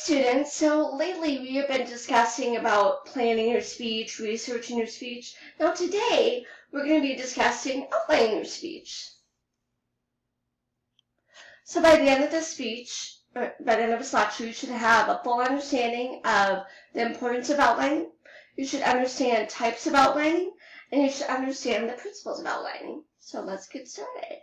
students, so lately we have been discussing about planning your speech, researching your speech. Now today we're going to be discussing outlining your speech. So by the end of this speech, or by the end of this lecture, you should have a full understanding of the importance of outlining. You should understand types of outlining, and you should understand the principles of outlining. So let's get started.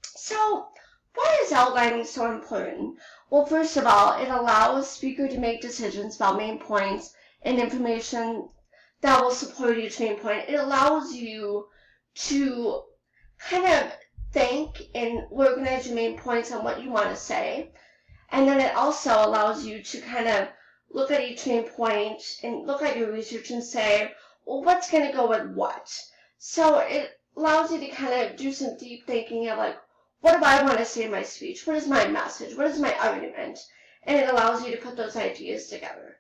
So why is outlining so important? Well, first of all, it allows the speaker to make decisions about main points and information that will support each main point. It allows you to kind of think and organize your main points on what you want to say. And then it also allows you to kind of look at each main point and look at your research and say, well, what's going to go with what? So it allows you to kind of do some deep thinking of like, what do I want to say in my speech? What is my message? What is my argument? And it allows you to put those ideas together.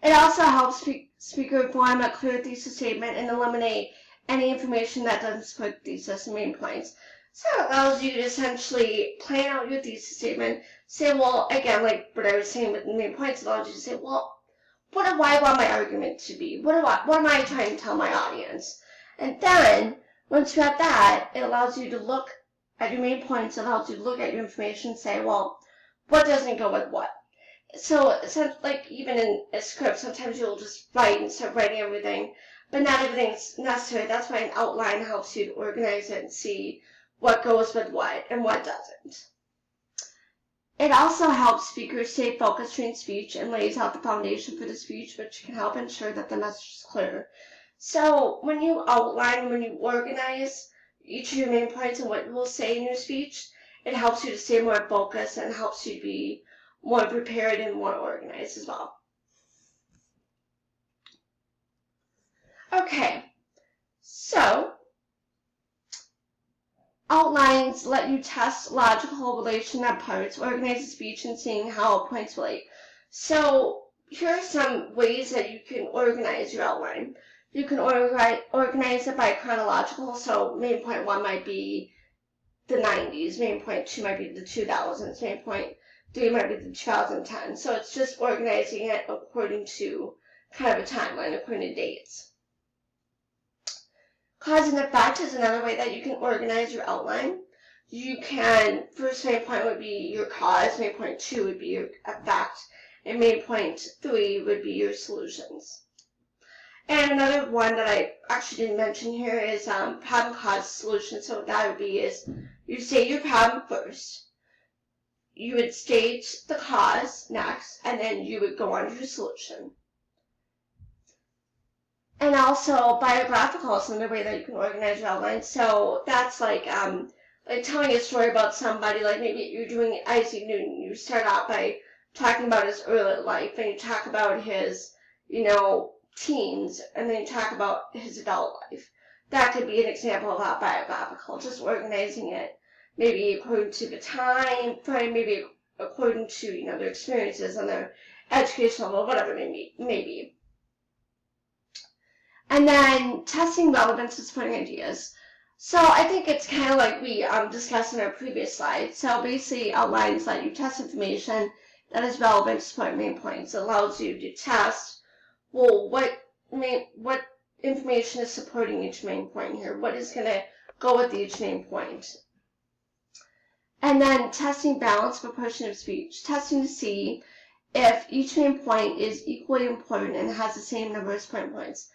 It also helps speaker form a clear thesis statement and eliminate any information that doesn't support thesis and main points. So it allows you to essentially plan out your thesis statement, say, well, again, like what I was saying with the main points, it allows you to say, well, what do I want my argument to be? What am I trying to tell my audience? And then, once you have that, it allows you to look at your main points, it allows you to look at your information and say, well, what doesn't go with what? So like even in a script, sometimes you'll just write and start writing everything, but not everything's necessary. That's why an outline helps you to organize it and see what goes with what and what doesn't. It also helps speakers stay focused during speech and lays out the foundation for the speech, which can help ensure that the message is clear. So when you outline, when you organize each of your main points and what you will say in your speech, it helps you to stay more focused and helps you to be more prepared and more organized as well. Okay, so outlines let you test logical relation of parts, organize a speech, and seeing how points relate. So here are some ways that you can organize your outline. You can organize it by chronological, so main point 1 might be the 90s, main point 2 might be the 2000s, main point 3 might be the 2010. So it's just organizing it according to kind of a timeline, according to dates. Cause and effect is another way that you can organize your outline. You can, first main point would be your cause, main point 2 would be your effect, and main point 3 would be your solutions. And another one that I actually didn't mention here is problem, cause, solution. So what that would be is you state your problem first, you would state the cause next, and then you would go on to your solution. And also biographical is another way that you can organize your outline. So that's like telling a story about somebody, like maybe you're doing Isaac Newton. You start out by talking about his early life, and you talk about his, teens, and then you talk about his adult life. That could be an example of autobiographical, just organizing it, maybe according to the time frame, maybe according to, their experiences and their educational level, whatever it may be. And then testing relevance and supporting ideas. So I think it's kind of like we discussed in our previous slide. So basically outlines that you test information that is relevant to support main points. It allows you to test, well, what information is supporting each main point here? What is going to go with each main point? And then testing balance, proportion of speech. Testing to see if each main point is equally important and has the same number of supporting points.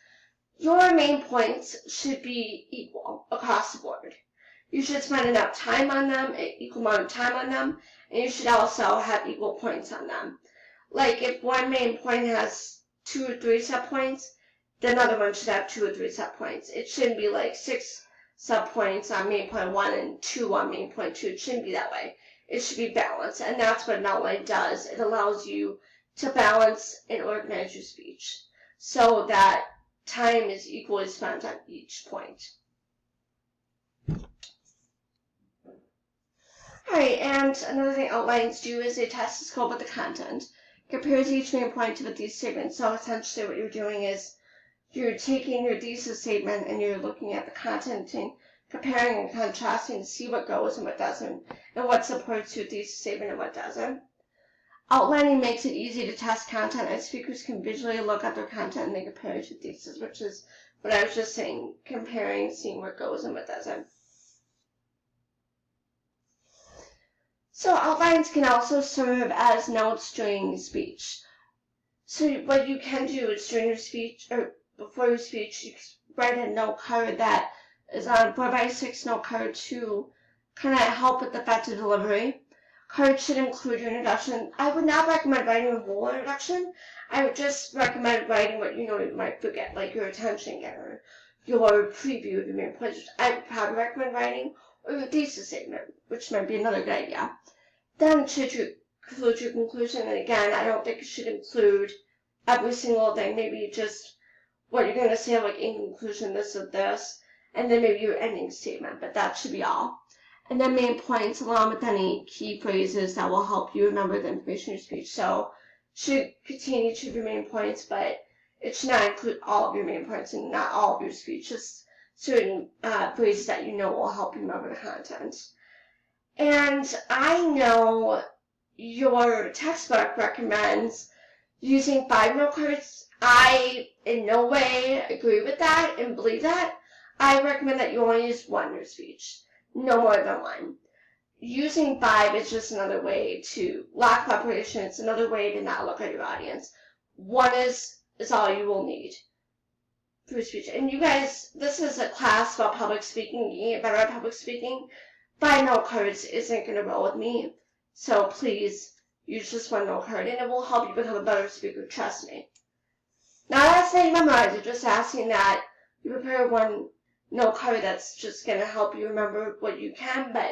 Your main points should be equal across the board. You should spend enough time on them, equal amount of time on them, and you should also have equal points on them. Like if one main point has 2 or 3 subpoints, the other one should have 2 or 3 subpoints. It shouldn't be like 6 subpoints on main point 1 and 2 on main point 2. It shouldn't be that way. It should be balanced, and that's what an outline does. It allows you to balance and organize your speech so that time is equally spent on each point. Alright, and another thing outlines do is they test the scope of the content. Compares each main point to the thesis statement. So essentially what you're doing is you're taking your thesis statement and you're looking at the content and comparing and contrasting to see what goes and what doesn't, and what supports your thesis statement and what doesn't. Outlining makes it easy to test content, and speakers can visually look at their content and they compare it to thesis, which is what I was just saying, comparing, seeing what goes and what doesn't. So outlines can also serve as notes during speech. So what you can do is during your speech, or before your speech, you write a note card that is on a 4x6 note card to kind of help with effective delivery. Cards should include your introduction. I would not recommend writing a whole introduction. I would just recommend writing what you know you might forget, like your attention getter, your preview of your main points, which I would probably recommend writing, or your thesis statement, which might be another good idea. Then should you include your conclusion, and again, I don't think it should include every single thing, maybe just what you're going to say, like in conclusion, this of this, and then maybe your ending statement, but that should be all. And then main points along with any key phrases that will help you remember the information in your speech. So should contain each of your main points, but it should not include all of your main points and not all of your speech, just certain phrases that you know will help you remember the content. And I know your textbook recommends using 5 note cards. I in no way agree with that and believe that. I recommend that you only use 1 in your speech. No more than 1. Using 5 is just another way to lack preparation. It's another way to not look at your audience. 1 is all you will need for your speech. And you guys, this is a class about public speaking, getting better at public speaking. 5 note cards isn't going to roll with me. So please use just 1 note card, and it will help you become a better speaker, trust me. Not asking you memorize it, just asking that you prepare 1 note card that's just going to help you remember what you can, but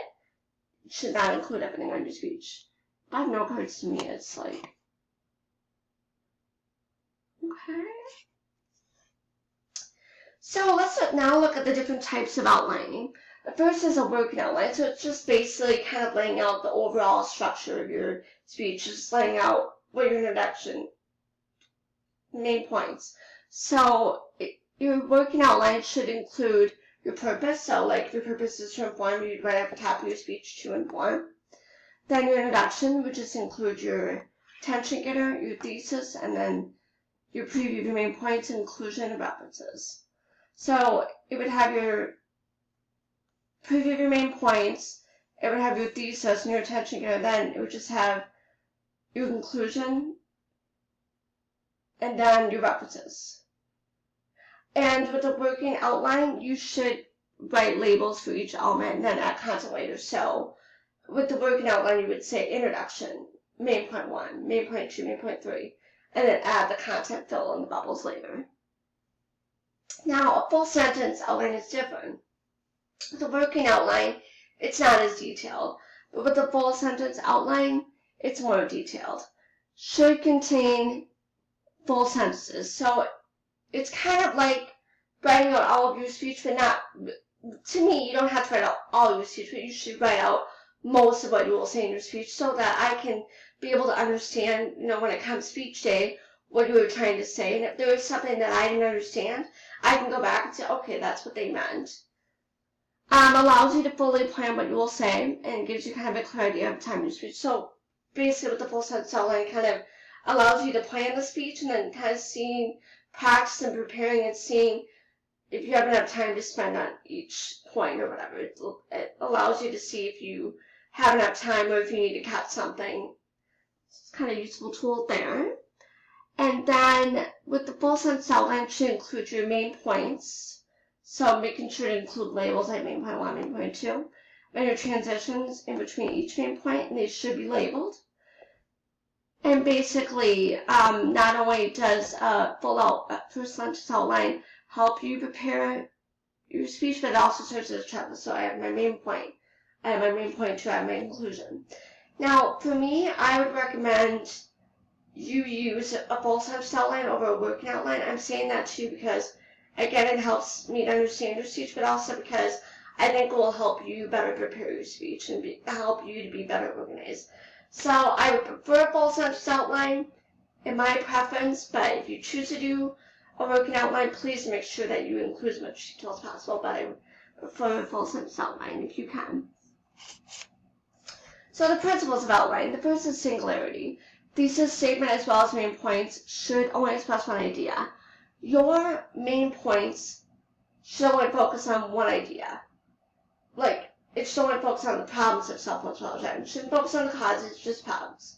it should not include everything on your speech. 5 note cards to me, it's like, okay. So let's now look at the different types of outlining. The first is a working outline, so it's just basically kind of laying out the overall structure of your speech, just laying out what your introduction, main points. So your working outline should include your purpose. So like if your purpose is to inform, you'd write at the top of your speech to inform. Then your introduction would just include your attention getter, your thesis, and then your preview of your main points, inclusion, and references. So it would have your preview of your main points, it would have your thesis and your attention getter, then it would just have your conclusion, and then your references. And with the working outline, you should write labels for each element and then add content later. So with the working outline, you would say introduction, main point 1, main point 2, main point 3, and then add the content fill in the bubbles later. Now, a full sentence outline is different. With the working outline, it's not as detailed, but with the full sentence outline, it's more detailed. Should contain full sentences. So it's kind of like writing out all of your speech, but not, to me, you don't have to write out all of your speech, but you should write out most of what you will say in your speech so that I can be able to understand, when it comes speech day, what you were trying to say. And if there was something that I didn't understand, I can go back and say, okay, that's what they meant. Allows you to fully plan what you will say and gives you kind of a clear idea of the time of your speech. So basically with the full sentence outline kind of allows you to plan the speech and then kind of seeing, practice and preparing and seeing if you have enough time to spend on each point or whatever. It allows you to see if you have enough time or if you need to cut something. It's kind of a useful tool there. And then with the full sentence outline, it should include your main points. So making sure to include labels like main point 1, main point 2, and your transitions in between each main point, and they should be labeled. And basically, not only does first sentence outline help you prepare your speech, but it also serves as a checklist. So I have my main point, I have my main point 2, I have my conclusion. Now, for me, I would recommend you use a full sentence outline over a working outline. I'm saying that too because, again, it helps me to understand your speech, but also because I think it will help you better prepare your speech and help you to be better organized. So I would prefer a full sentence outline in my preference, but if you choose to do a working outline, please make sure that you include as much detail as possible, but I would for a full sentence outline if you can. So the principles of outline. The first is singularity. Thesis statement as well as main points should only express one idea. Your main points should only focus on one idea. Like, it should only focus on the problems of self-intelligence. It shouldn't focus on the causes, just problems.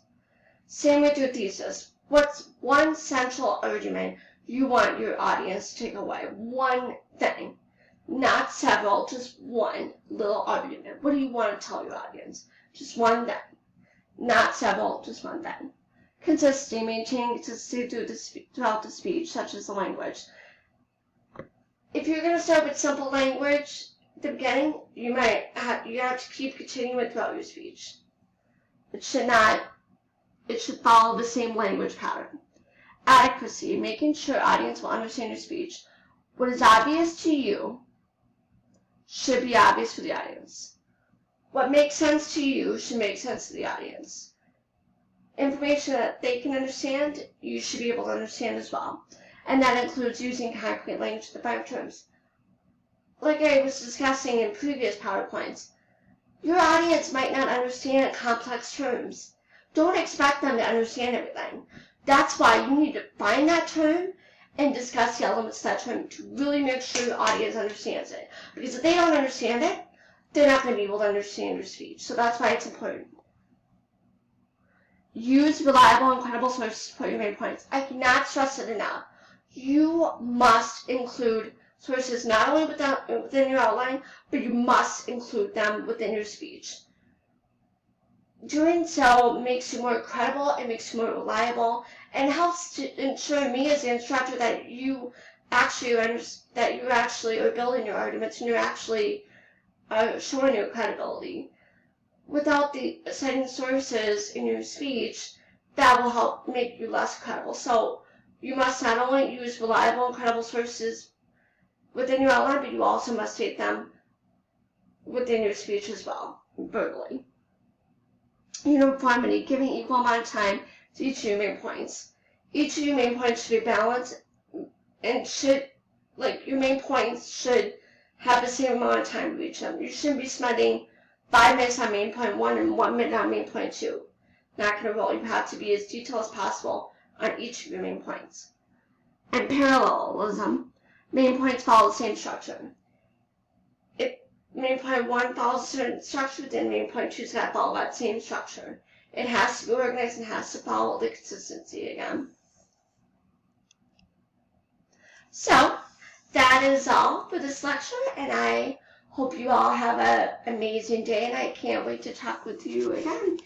Same with your thesis. What's one central argument you want your audience to take away? One thing. Not several, just one little argument. What do you want to tell your audience? Just one thing. Not several, just one thing. Consistency, maintaining consistency throughout the speech, such as the language. If you're going to start with simple language at the beginning, you have to keep continuing throughout your speech. It should follow the same language pattern. Adequacy, making sure audience will understand your speech. What is obvious to you should be obvious for the audience. What makes sense to you should make sense to the audience. Information that they can understand, you should be able to understand as well. And that includes using concrete language to define terms. Like I was discussing in previous PowerPoints, your audience might not understand complex terms. Don't expect them to understand everything. That's why you need to find that term and discuss the elements of that term to really make sure your audience understands it. Because if they don't understand it, they're not going to be able to understand your speech. So that's why it's important. Use reliable and credible sources to support your main points. I cannot stress it enough. You must include sources not only within your outline, but you must include them within your speech. Doing so makes you more credible, it makes you more reliable, and helps to ensure me as the instructor that you actually are building your arguments and you're actually showing your credibility. Without the citing sources in your speech, that will help make you less credible. So you must not only use reliable and credible sources within your outline, but you also must state them within your speech as well, verbally. Uniformity, giving equal amount of time to each of your main points. Each of your main points should be balanced and your main points should have the same amount of time to reach them. You shouldn't be spending 5 minutes on main point 1 and 1 minute on main point 2. Not going to roll. You have to be as detailed as possible on each of your main points. And parallelism, main points follow the same structure. If main point 1 follows a certain structure, then main point 2's got to follow that same structure. It has to be organized and has to follow the consistency again. So, that is all for this lecture, and I hope you all have an amazing day, and I can't wait to talk with you again.